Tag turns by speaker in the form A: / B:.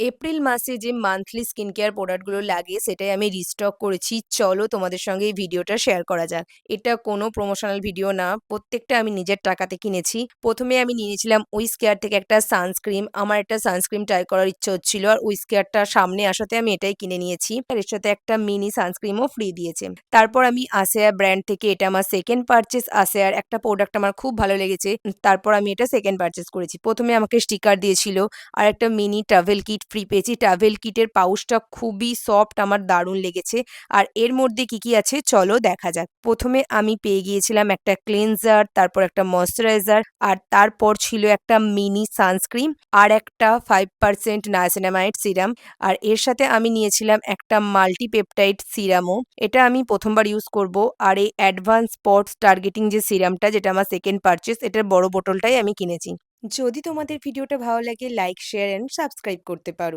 A: April মাসে যে monthly skin care product গুলো লাগে সেটাই আমি রিস্টক করেছি। চলো তোমাদের সঙ্গে এই ভিডিওটা শেয়ার করা যাক। এটা কোনো প্রমোশনাল ভিডিও না। প্রত্যেকটা আমি নিজের টাকাতে কিনেছি। ১ম এ আমি নিয়ে নিয়েছিলাম উইজ কেয়ার থেকে একটা সানস্ক্রিম। আমার একটা সানস্ক্রিম ট্রাই করার ইচ্ছা হচ্ছিল। আর উইজ কেয়ারটা সামনে আসাতে আমি এটাই কিনে নিয়েছি। আর এর সাথে একটা মিনি সানস্ক্রিমও ফ্রি দিয়েছে। তারপর আমি আসেয়া ব্র্যান্ড থেকে এটা আমার 2nd পারচেজ। আসেয়ার একটা প্রোডাক্ট আমার খুব ভালো লেগেছে। তারপর আমি এটা 2nd পারচেজ করেছি। ১ম এ আমাকে স্টিকার দিয়েছিল। আর একটা মিনি ট্রাভেল কিট ফ্রি পেয়েছি। ট্রাভেল কিটের পাউচটা খুবই সফট, আমার দারুণ লেগেছে। আর এর মধ্যে কি আছে চলো দেখা যাক। ১ম এ আমি পেয়ে গিয়েছিলাম একটা ক্লিনজার, তারপর একটা ময়েশ্চারাইজার, আর তারপর ছিল একটা মিনি সানস্ক্রিন আর একটা 5% নায়াসিনামাইড সিরাম। আর এর সাথে আমি নিয়েছিলাম একটা মাল্টিপেপটাইড সিরামও। এটা আমি ১ম বার ইউজ করব। আর এই অ্যাডভান্স স্পটস টার্গেটিং যে সিরামটা, যেটা আমার 2nd পারচেজ, এটার বড় বোতলটাই আমি কিনেছি। যদি তোমাদের ভিডিওটা ভালো লাগে, লাইক, শেয়ার অ্যান্ড সাবস্ক্রাইব করতে পারো।